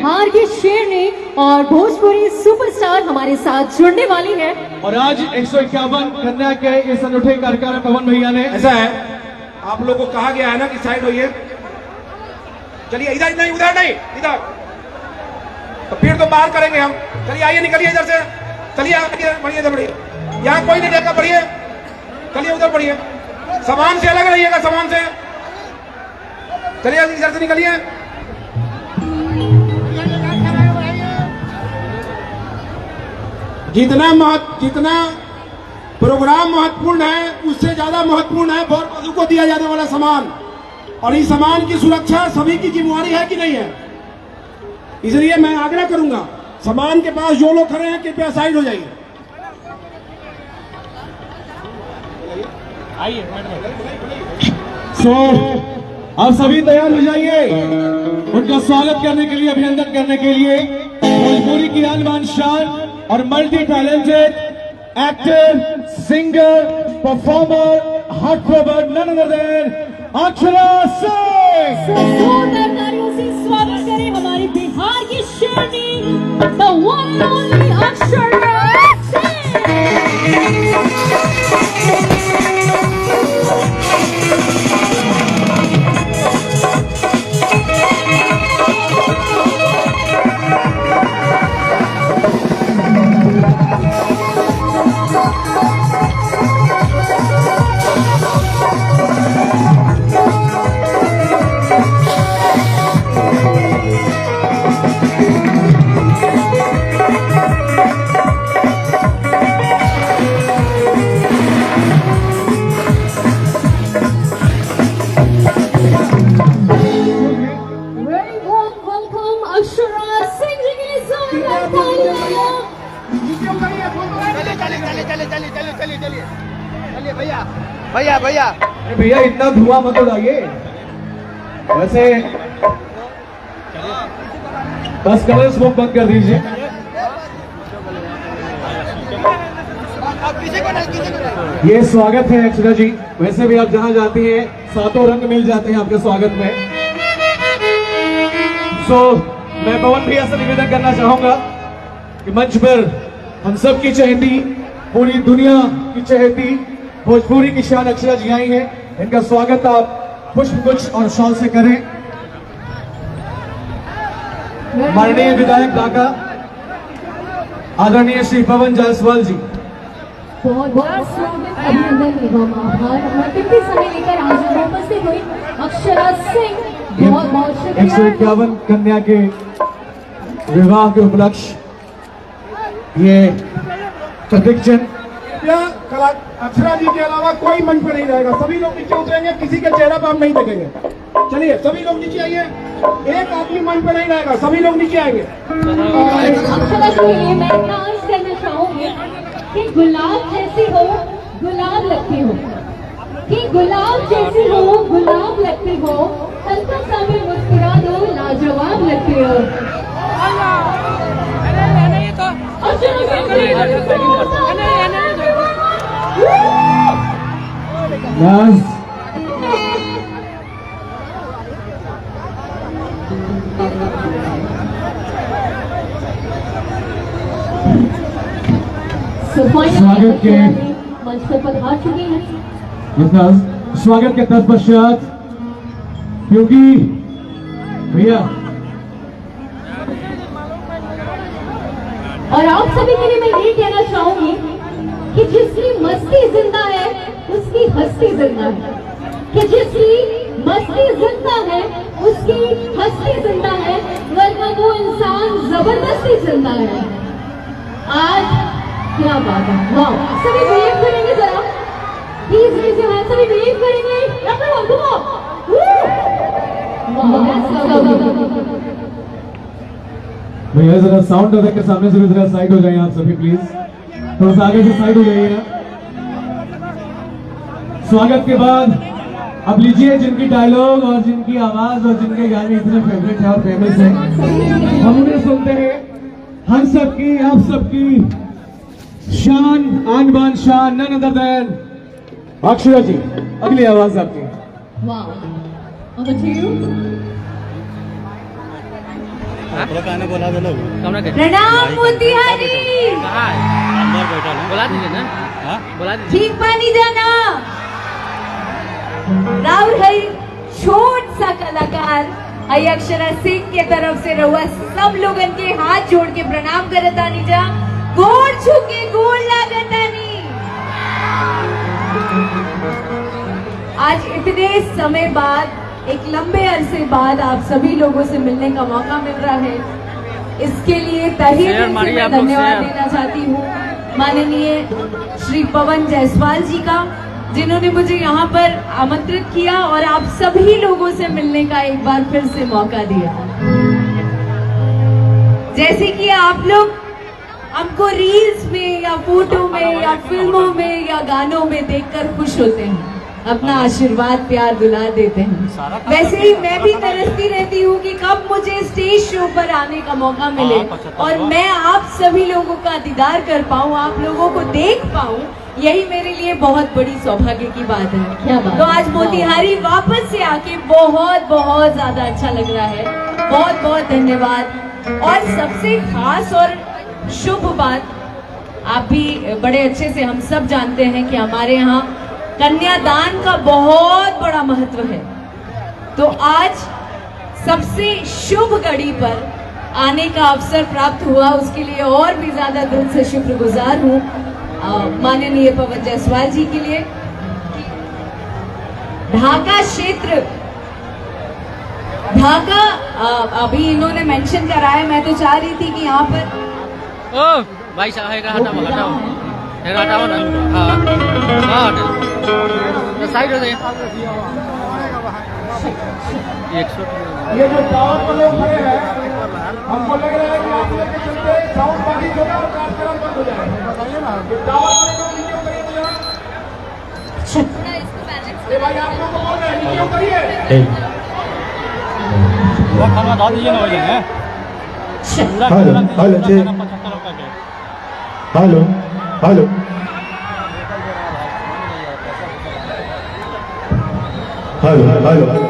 बिहार की शेरनी और भोजपुरी सुपरस्टार हमारे साथ जुड़ने वाली है। और आज 151 कन्या के इस अनूठे कार्यक्रम में पवन भैया ने, ऐसा है, आप लोगों को कहा गया है ना कि साइड होइए। चलिए इधर नहीं, उधर नहीं, इधर। तो फिर तो बाहर करेंगे हम। चलिए आइए, निकलिए इधर से। चलिए आगे बढ़िए, इधर बढ़िए। यहाँ कोई नहीं देखा, बढ़िए। चलिए उधर बढ़िए। सामान से अलग रहिएगा, सामान से। चलिए इधर से निकलिए। जितना प्रोग्राम महत्वपूर्ण है, उससे ज्यादा महत्वपूर्ण है वधु को दिया जाने वाला सामान। और इस सामान की सुरक्षा सभी की जिम्मेवारी है कि नहीं है? इसलिए मैं आग्रह करूंगा, सामान के पास जो लोग खड़े हैं कृपया साइड हो जाइए। आप सभी तैयार हो जाइए उनका स्वागत करने के लिए, अभिनंदन करने के लिए। भोजपुरी की आन बान शान और multi talented actor, singer, performer, heart throbber, none other than Akshara Singh. जोरदार तालियों से स्वागत करें हमारी बिहार की शेरनी, the one and only Akshara Singh. भैया इतना धुआं मत उड़ाइए। वैसे बस कलर स्मोक बंद कर दीजिए। ये स्वागत है अक्षरा जी। वैसे भी आप जहां जाती हैं सातों रंग मिल जाते हैं आपके स्वागत में। मैं पवन भैया से निवेदन करना चाहूंगा कि मंच पर हम सब की चहेती, पूरी दुनिया की चहेती भोजपुरी की शान अक्षरा जी आई हैं। इनका स्वागत आप पुष्पगुच्छ और शॉल से करें। माननीय विधायक काका आदरणीय श्री पवन जायसवाल जी, बहुत बहुत स्वागत, अभिनंदन एवं आभार। हमारे कितने समय लेकर आज उपस्थित हुई अक्षरा सिंह, बहुत बहुत शुक्रिया। 151 कन्या के विवाह के उपलक्ष्य ये प्रतीक्षण कला अक्षरा जी के अलावा कोई मंच पर नहीं रहेगा। सभी लोग नीचे उतरेंगे, किसी के चेहरा पर हम नहीं देखेंगे। चलिए सभी लोग नीचे आइए। एक आदमी मंच पर नहीं रहेगा, सभी लोग नीचे आएंगे। अक्षरा के लिए मैं इतना अर्ज करना चाहूंगी कि गुलाब जैसी हो गुलाब लगती हो, कि गुलाब जैसी हो गुलाब लगती हो, हल्का सा भी मुस्कुरा दो लाजवाब लगती हो। स्वागत के मंच पर पधार चुके हैं। स्वागत के तत्पश्चात क्योंकि भैया और आप सभी के लिए मैं ये कहना चाहूंगी कि जिसकी मस्ती जिंदा है उसकी हस्ती जिंदा है, कि जिसकी मस्ती जिंदा है उसकी हस्ती जिंदा है, वरना वो इंसान जबरदस्ती जिंदा है। आज क्या बात है, वाह। सभी बिहेव करेंगे जरा, प्लीज रेज़ योर हैंड। सभी बिहेव करेंगे। भैया जरा साउंड अटैक के सामने से भी जरा साइड हो जाइए आप सभी प्लीज, थोड़ा सा आगे से साइड हो जाइए। स्वागत के बाद अब लीजिए जिनकी डायलॉग और जिनकी आवाज और जिनके गाने इतने फेवरेट है और फेमस है, हम उन्हें सुनते हैं। हम सबकी, आप सबकी शान, आन बान शान, नन अदर देन अक्षरा जी। अगली आवाज आपकी। वाह, over to you. प्रणाम मोतिहारी। बोला दीजिए ना, बोला दीजिए। ठीक पानी जाना राहुल है छोट सा कलाकार आई अक्षरा सिंह के तरफ से रहुआ सब लोगन के हाथ जोड़ के प्रणाम करतानी जा, गोड़ छू के गोड़ लागतानी। आज इतने समय बाद, एक लंबे अरसे बाद आप सभी लोगों से मिलने का मौका मिल रहा है, इसके लिए तहे दिल से मैं धन्यवाद देना चाहती हूँ माननीय श्री पवन जायसवाल जी का, जिन्होंने मुझे यहाँ पर आमंत्रित किया और आप सभी लोगों से मिलने का एक बार फिर से मौका दिया। जैसे कि आप लोग हमको रील्स में या फोटो में या फिल्मों में या गानों में देखकर खुश होते हैं, अपना आशीर्वाद प्यार दुलार देते हैं, वैसे ही मैं भी तरसती रहती हूँ कि कब मुझे स्टेज शो पर आने का मौका मिले और मैं आप सभी लोगों का दीदार कर पाऊँ, आप लोगों को देख पाऊँ। यही मेरे लिए बहुत बड़ी सौभाग्य की बात है। क्या बात? तो आज मोतिहारी वापस से आके बहुत बहुत ज्यादा अच्छा लग रहा है। बहुत बहुत धन्यवाद। और सबसे खास और शुभ बात, आप भी बड़े अच्छे से हम सब जानते हैं कि हमारे यहाँ कन्यादान का बहुत बड़ा महत्व है। तो आज सबसे शुभ घड़ी पर आने का अवसर प्राप्त हुआ, उसके लिए और भी ज्यादा दिल से शुक्रगुजार हूँ माननीय पवन जायसवाल जी के लिए। ढाका क्षेत्र, ढाका अभी इन्होंने मेंशन करा है, मैं तो चाह रही थी कि यहाँ पर ओ भाई साहब है, हटाओ हटाओ हटाओ ना। हाँ साइड हो जाइए। ये जो टावर पर लोग खड़े हैं, हमको लग रहा है कि आप लोग के चलते साउंड बाकी होगा और कार्यक्रम बंद हो जाएगा। बताइए ना, ये टावर वाले लोग नीचे उतरिए जरा। ये भाई आप लोग को बोल रहे हैं नीचे उतरिए। वो खाना डाल दीजिए ना, हो जाएगा। हेलो हेलो जी, हेलो हेलो हेलो हेलो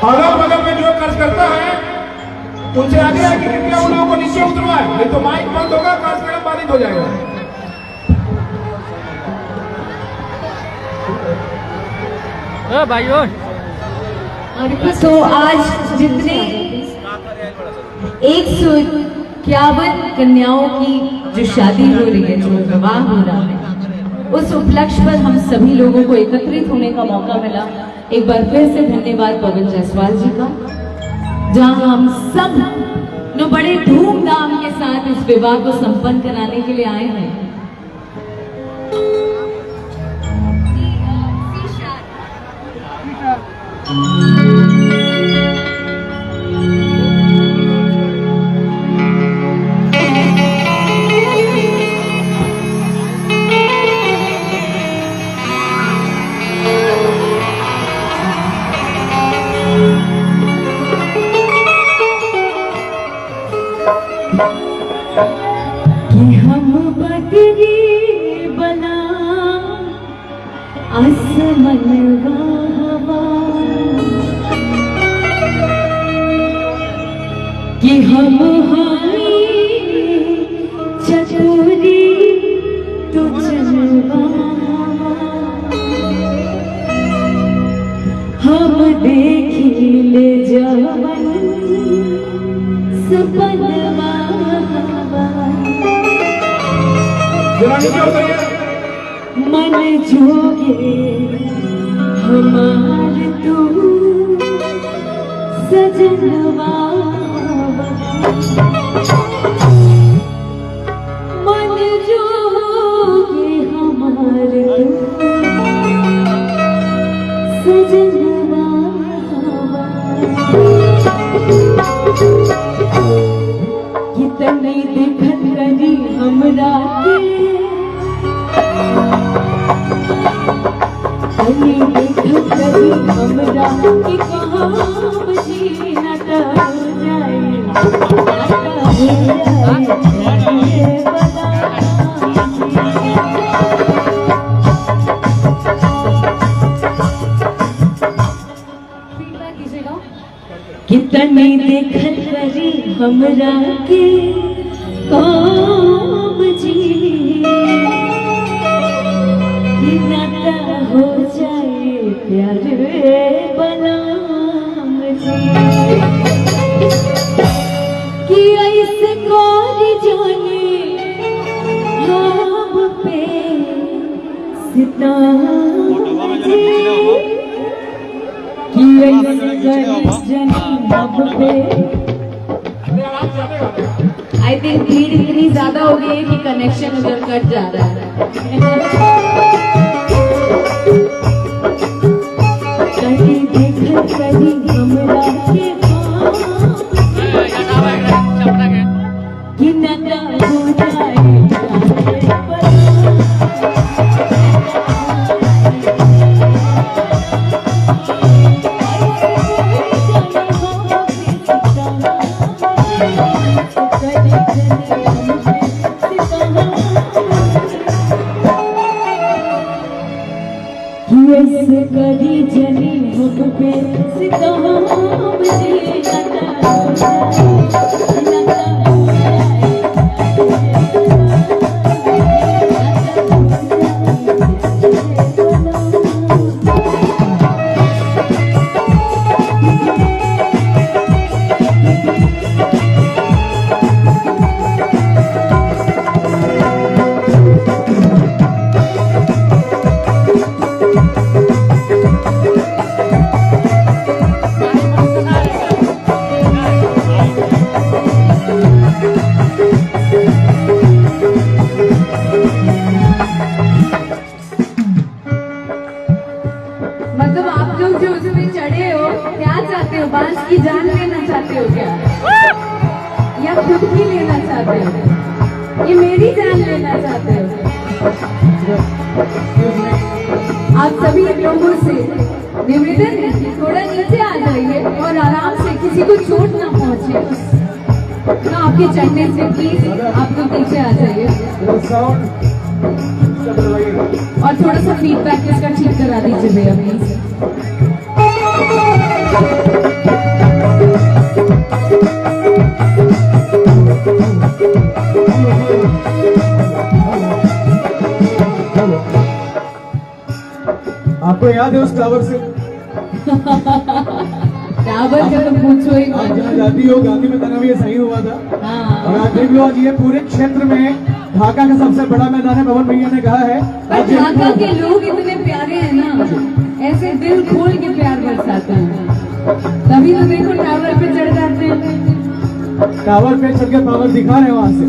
अगल बगल में जो खर्च करता है उनसे आगे है कि कृपया उन लोगों को नीचे उतरवाए, नहीं तो माइक बंद होगा, कार्यक्रम बाधित हो जाएगा। भाई तो आज जितने 151 कन्याओं की जो शादी हो रही है, जो विवाह हो रहा है, उस उपलक्ष्य पर हम सभी लोगों को एकत्रित होने का मौका मिला। एक बार फिर से धन्यवाद पवन जायसवाल जी का, जहां हम सब लोग बड़े धूमधाम के साथ इस विवाह को संपन्न कराने के लिए आए हैं। कि हम बदरी बना आसमनवा हवा, कि हम हाई चकोरी तो चलवा हवा, हम देखी ले जवन सपनवा जरा नीचे उतरिए। मन जोगे हमार तू सजनवा, मन जोगे हमार तू सजनवा, कितने देखत करी हमरा के, देखत करी हमरा के, कहाँ बजी नट हो जाए, कितनी देखत करी हमरा के काम जी कि नाता हो जाए प्यार बनाम जी कि ऐसे कोरी जाने हम पे सिताम कि ऐसे कोरी जाने हम पे आई थिंक भीड़ इतनी ज्यादा हो गई है कि कनेक्शन उधर कट जा रहा है। कहीं देखत कहीं हमरा के कि नता हो जाए ऐसे करी जनी हम पे सितम जी मतलब आप लोग जो उसमें चढ़े हो क्या चाहते हो? बांस की जान लेना चाहते हो क्या या खुद की लेना चाहते हो? ये मेरी जान लेना चाहते हो? आप सभी लोगों से निवेदन है थोड़ा नीचे आ जाइए और आराम से किसी को चोट ना पहुंचे ना आपके चढ़ने से प्लीज आप लोग नीचे आ जाइए और थोड़ा सा फीडबैक इसका ठीक करा दीजिए भैया प्लीज। आपको याद है उस टावर से? टावर का तो पूछो ही आप जहाँ जाती हो गांधी मैदान में ये सही हुआ था। हाँ। और आप देख लो आज ये पूरे क्षेत्र में ढाका का सबसे बड़ा मैदान है। पवन भैया ने कहा है पर ढाका के लोग इतने प्यारे हैं ना, ऐसे दिल खोल के प्यार बरसाते हैं, तभी तो देखो टावर पे चढ़ जाते हैं। टावर पे चढ़ के पावर दिखा रहे हैं वहां से।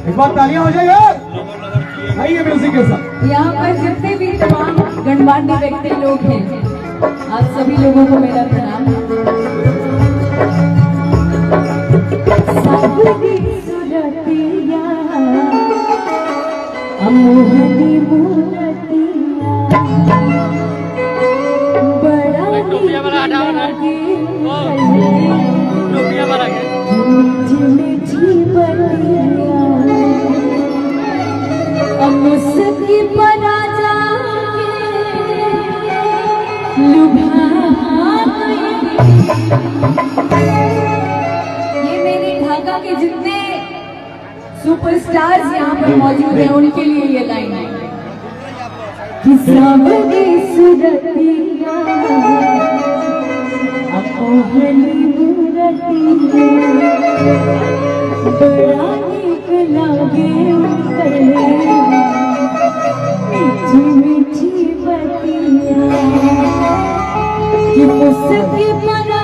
एक बार तालियां हो जाएगा आइए म्यूजिक के साथ। यहाँ पर जितने भी तमाम गणमान्य व्यक्ति लोग हैं, आप सभी लोगों को मेरा प्रणाम। मोहनी मूर्तिया बड़ा मीठी बतिया मुस्की बना ये मेरे ढाका के जितने सुपरस्टार्स यहाँ पर मौजूद हैं उनके लिए ये लाइन है कि सावरी सुरतिया मोहनी मूर्तिया बड़ा नीक लागे मीठी मीठी बतिया कि मुस्की बना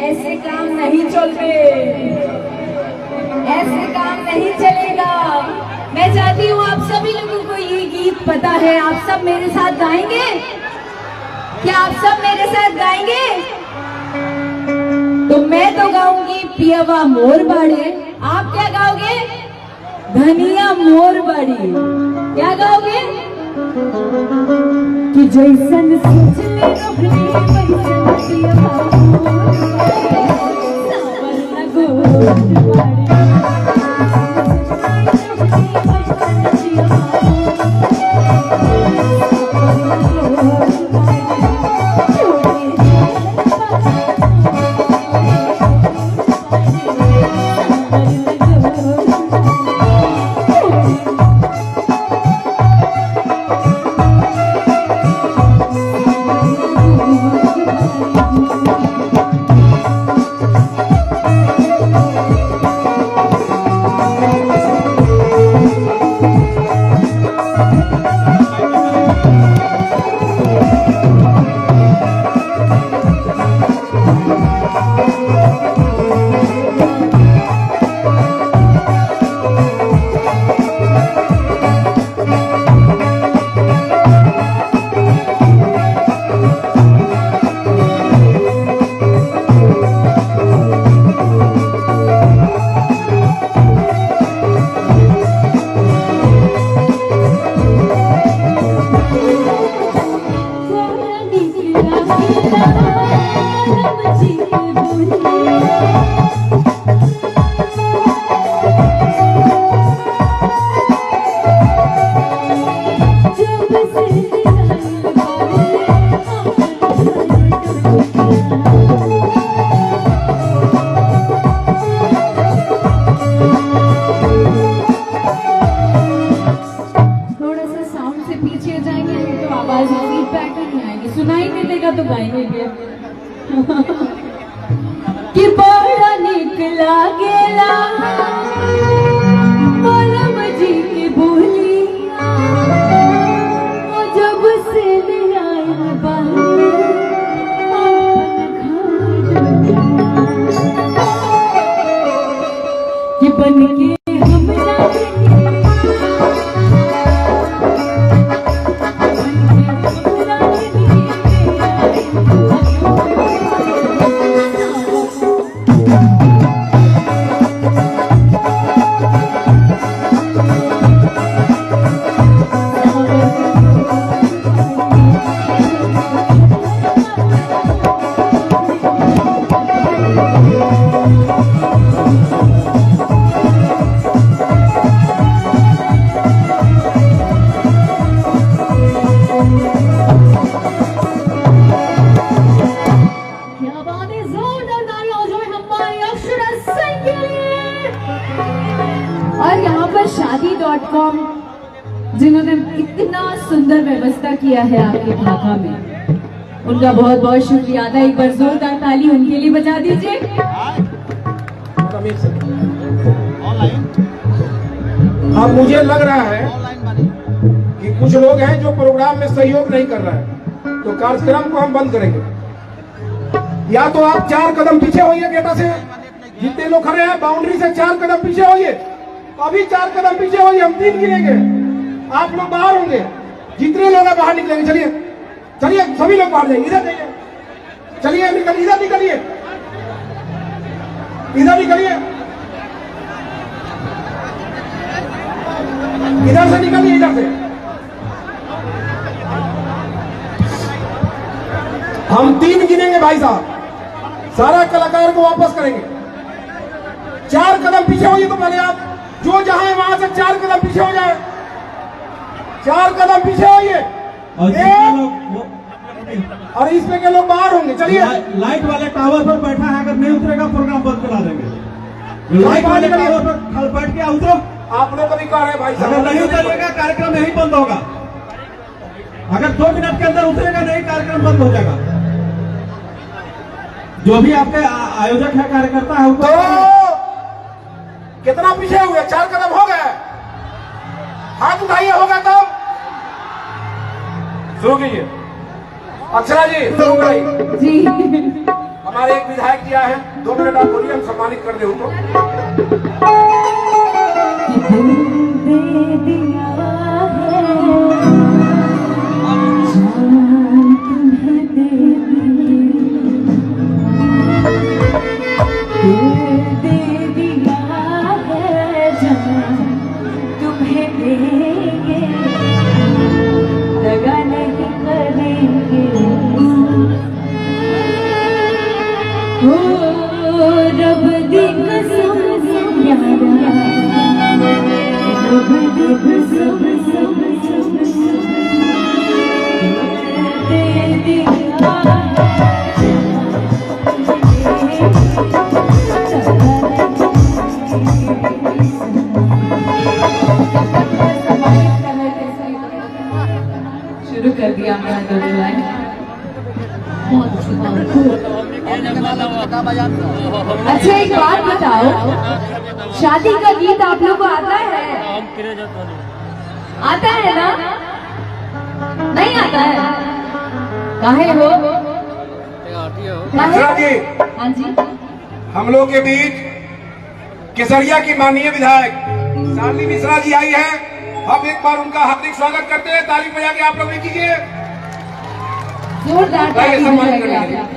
ऐसे काम नहीं चलते, ऐसे काम नहीं चलेगा। मैं चाहती हूँ आप सभी लोगों को ये गीत पता है, आप सब मेरे साथ गाएंगे? क्या आप सब मेरे साथ गाएंगे? तो मैं तो गाऊंगी पियवा मोर बाड़े, आप क्या गाओगे? धनिया मोर बाड़ी। क्या गाओगे? कि जैसन सोचले रहनी वैसन पियवा मोर बाड़े, सावर न गोर बाड़े। सुनाई नहीं देगा तो गाएंगे क्या? कि बड़ा निक लागेला बलम जी की बोलिया, जब से ले आए बाहर कि बन के शादी.com जिन्होंने इतना सुंदर व्यवस्था किया है आपके ढाका में, उनका बहुत बहुत शुक्रिया अदा। एक बार जोरदार ताली उनके लिए बजा दीजिए। अब मुझे लग रहा है कि कुछ लोग हैं जो प्रोग्राम में सहयोग नहीं कर रहे हैं, तो कार्यक्रम को हम बंद करेंगे। या तो आप 4 कदम पीछे होइए गेटा से, जितने लोग खड़े हैं बाउंड्री से 4 कदम पीछे होइए। अभी 4 कदम पीछे होइए, हम 3 गिनेंगे, आप लोग बाहर होंगे। जितने लोग हैं बाहर निकलेंगे। चलिए चलिए सभी लोग बाहर जाइए, इधर जाइए, चलिए निकलिए, इधर निकलिए, इधर निकलिए, इधर से निकलिए, इधर से। हम 3 गिनेंगे भाई साहब, सारा कलाकार को वापस करेंगे। पीछे होइए तो पहले आप जो जहां है वहां से 4 कदम पीछे हो जाए, 4 कदम पीछे होइए। और इसमें के लोग बाहर होंगे। चलिए लाइट वाले टावर पर बैठा है, अगर नहीं उतरेगा प्रोग्राम बंद करा देंगे। लाइट वाले टावर पर बैठ के उतरो। आप लोग कभी कह रहे हैं भाई साहब, अगर नहीं उतरेगा कार्यक्रम यही बंद होगा। अगर 2 मिनट के अंदर उतरेगा नहीं, कार्यक्रम बंद हो जाएगा। जो भी आपके आयोजक है, कार्यकर्ता है, तो कितना पीछे हुए? 4 कदम हो गए। हाथ उठाइए, होगा तब शुरू कीजिए। अक्षरा जी शुरू कराइए। जी हमारे एक विधायक जी आए हैं, 2 मिनट आप बोलिए, हम सम्मानित कर दे उनको। दे दिया है जान तुम्हें दे दिया है जान तुम्हें देंगे, दगा नहीं करेंगे। हो रब दी कसम यारा, रब दी कसम दे दिया शुरू कर दिया मेरा दोनों लाइन। बहुत अच्छी बात। अच्छा एक बात बताओ, शादी का गीत आप लोग को आता है? आता है ना? नहीं आता है? काहे हो? अक्षरा जी, हाँ जी, हम लोग के बीच केसरिया की माननीय विधायक शालिनी मिश्रा जी आई हैं। हम एक बार उनका हार्दिक स्वागत करते हैं। ताली बजा के आप लोग भी कीजिए। जोरदार ताली सम्मानित बजाइए करने के लिए। आप।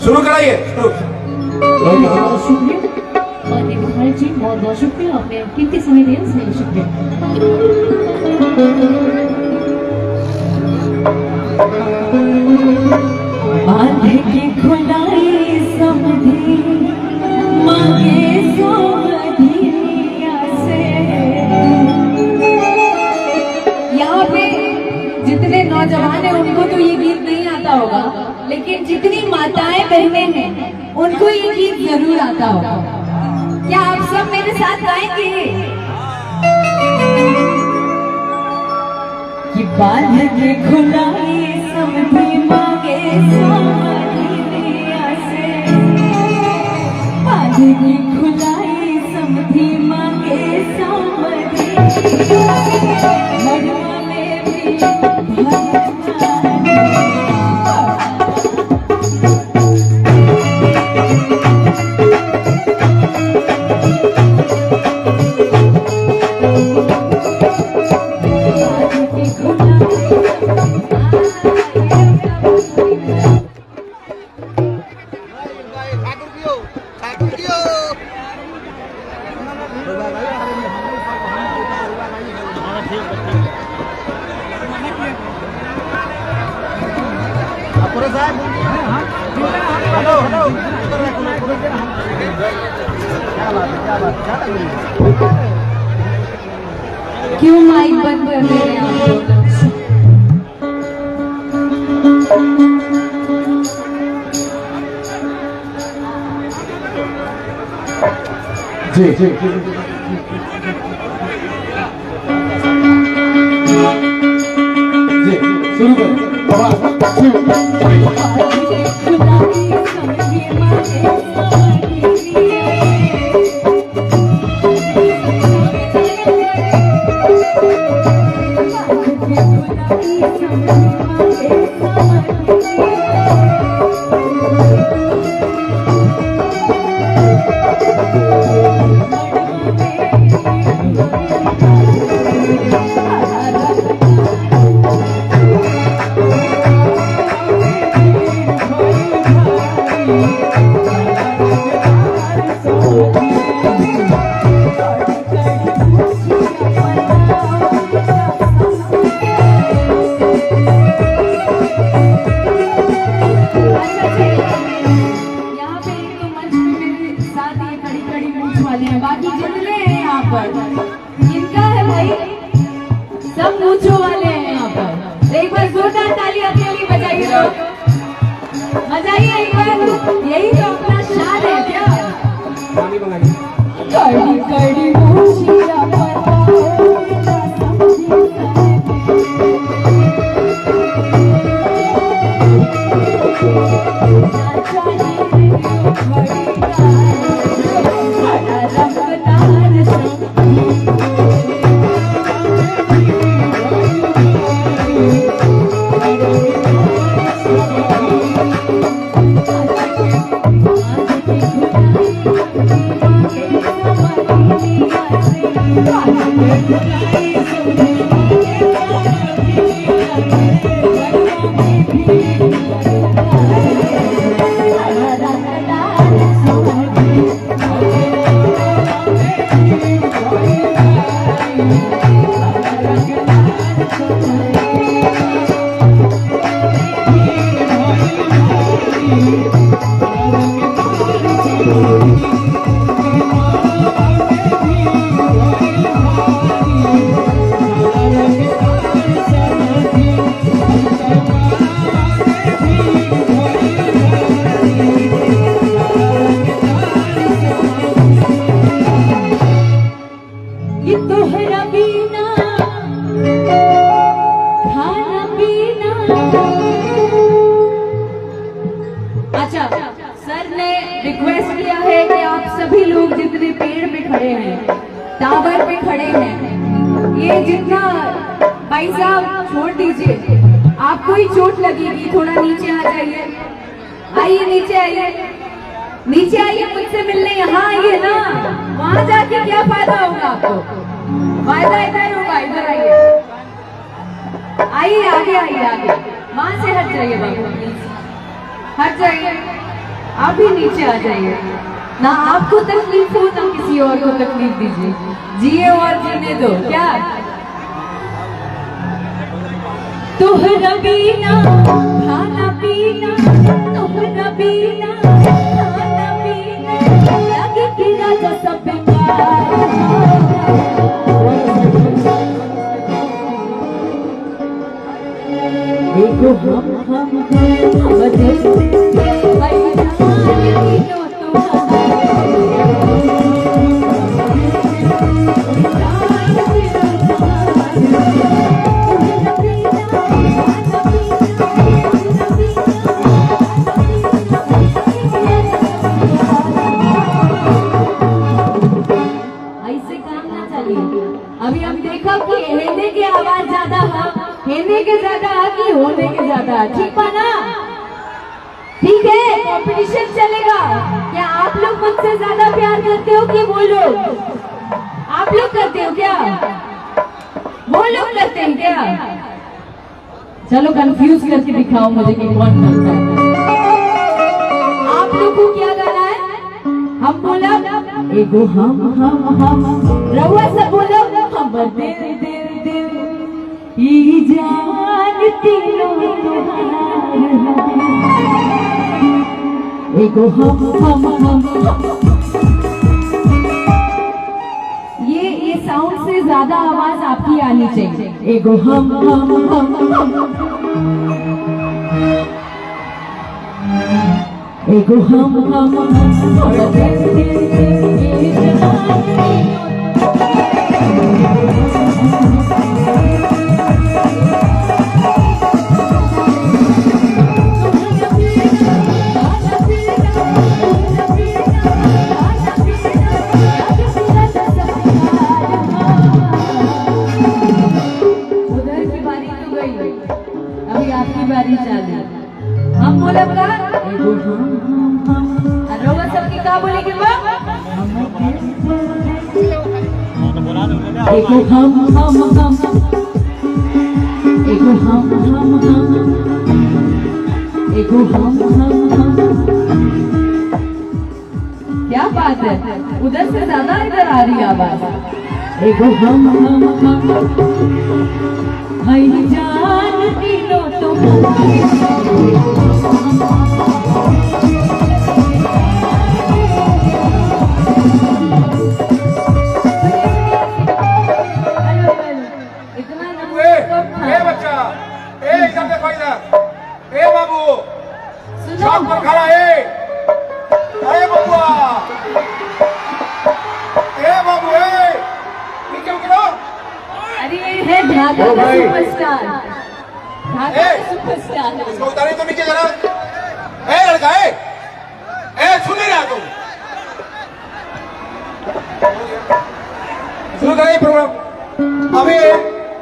शुरू कराइए। बहुत शुक्रिया माननीय विधायक जी, बहुत बहुत शुक्रिया, आपने कीमती समय दिया, इसलिए शुक्रिया। बांध के खुदाई समझी मांगे सोमधिया से। यहाँ पे जितने नौजवान हैं उनको तो ये गीत नहीं आता होगा, लेकिन जितनी माताएं बहनें हैं उनको ये गीत जरूर आता होगा। क्या आप सब मेरे साथ गाएंगे? कि बांध के खुदाई समझी मांगे सोमधिया से, बांध के खुदाई समझी मांगे सोमधिया से। मड़वा में भी क्यों माइक बंद कर रहे हैं आप लोग? जी जी जी शुरू कर यही तो मजाइए एक बार, यही तो अपना शान है क्या। पानी मंगाइए। कड़ी कड़ी मुशिया टावर पे खड़े हैं, ये जितना भाई साहब छोड़ दीजिए, आपको ही चोट लगेगी, थोड़ा नीचे आ जाइए, आइए नीचे आइए, नीचे आइए मुझसे मिलने, यहाँ आइए ना, वहां जाके क्या फायदा होगा आपको, फायदा इधर होगा, इधर आइए, आइए आगे आइए आगे, वहां से हट जाइए बाबू प्लीज, हट जाइए, आप भी नीचे आ जाइए, ना आपको तकलीफ हो ना किसी और को तकलीफ दीजिए, जिए और जीने दो क्या। तोहरा बीना खाना पीना, तोहरा बीना खाना पीना, लगे कि राजा सब बेकार। देखो हम अभी हम देखा कि हेने की आवाज ज्यादा है, हेने के ज्यादा है कि होने के ज्यादा है, ठीक है ना, ठीक है, कंपटीशन चलेगा। क्या आप लोग मुझसे ज्यादा प्यार करते हो कि वो लोग, आप लोग करते हो क्या, वो लोग करते हैं क्या, चलो कंफ्यूज करके दिखाओ मुझे कि कौन करता है। आप लोग को क्या गाना है, हम बोला एगो हम रहुआ सब बोलो हम दिल दिल दिल ई जान तीनों तुम्हार एगो हम ये साउंड से ज्यादा आवाज आपकी आनी चाहिए, एगो हम एगो हम उधर की बारी तो गई, अभी आपकी बारी चालू, हम बोलेगा रोगा सबकी क्या बोलेगी वो, एगो हम एगो एगो हम क्या बात है, उधर से ज्यादा इधर आ रही है आवाज, एगो हम भाई जान तीनों बच्चा, इधर देखो, इधर छत पर खड़ा है। अरे बबुआ, ए बाबू ए, नीचे उतरो। अरे ये है ढाका ओ का भाई। सुपरस्टार, ढाका ए, का सुपरस्टार है। इसको उतारे तो नीचे जरा। ए लड़का ए, सुन नहीं रहा तुम? शुरू करें प्रोग्राम अभी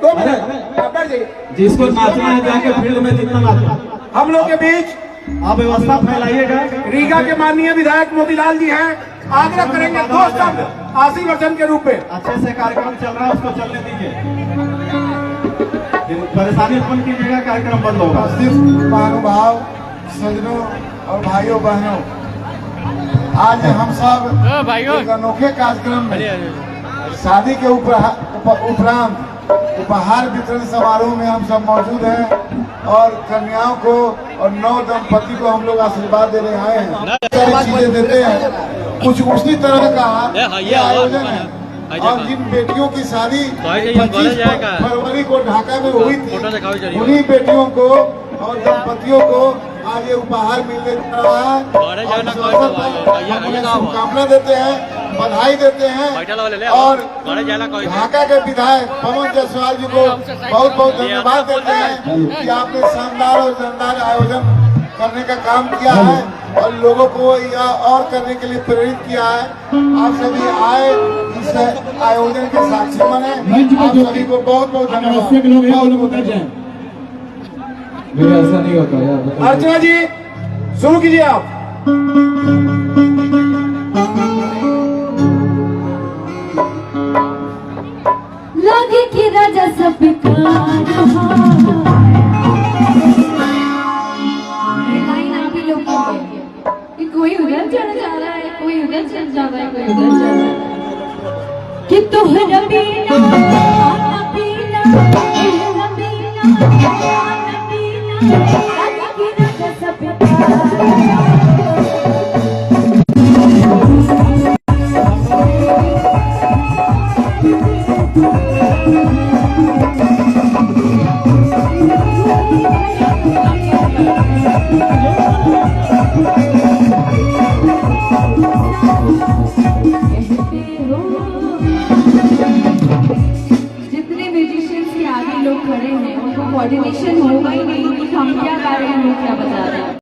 2 मिनट, आप बैठ जाइए। जिसको नाचना है जाके फील्ड में जितना नाचना। हम लोग के बीच आप व्यवस्था फैलाइएगा। रीगा के माननीय विधायक मोतीलाल जी हैं, आग्रह करेंगे 2 शब्द आशीर्वचन के रूप में। अच्छे से कार्यक्रम चल रहा है, उसको चलने दीजिए। परेशानी उत्पन्न कीजिएगा, कार्यक्रम बंद होगा। उपस्थित महानुभाव, सज्जनों और भाइयों बहनों, आज हम सब भाइयों एक अनोखे कार्यक्रम में शादी के उपरांत उपहार वितरण समारोह में हम सब मौजूद हैं और कन्याओं को और नौ दंपति को हम लोग आशीर्वाद देने आए हैं। सारी चीजें देते हैं, कुछ उसी तरह का ये आयोजन है। और जिन बेटियों की शादी 25 फरवरी को ढाका में हुई थी, उन्हीं बेटियों को और दंपतियों को आज ये उपहार मिलने जा रहा है। और इस अवसर पर हम उन्हें शुभकामना देते हैं, बधाई देते हैं और ढाका के विधायक पवन जायसवाल जी को बहुत बहुत धन्यवाद देते हैं कि आपने शानदार और शानदार आयोजन करने का काम किया है और लोगों को यह और करने के लिए प्रेरित किया है। आप सभी आए, इस आयोजन के साक्षी बने। आप सभी को बहुत बहुत धन्यवाद। ऐसा नहीं होता यार। अर्चना जी शुरू कीजिए आप। लगे कि राजा सब लाइन आप ही लोग की है कि कोई उधर चढ़ जा रहा है, कोई उधर चढ़ जा रहा है, कोई उधर चढ़ रहा है। कि तुहरा बिना खाना पीना, तुहरा बिना खाना पीना, लगे कि राजा सब जितने म्यूजिशियंस के आगे लोग खड़े हैं उनको कोऑर्डिनेशन होगा ही नहीं कि हम क्या गा रहे हैं, हम क्या बता रहे हैं।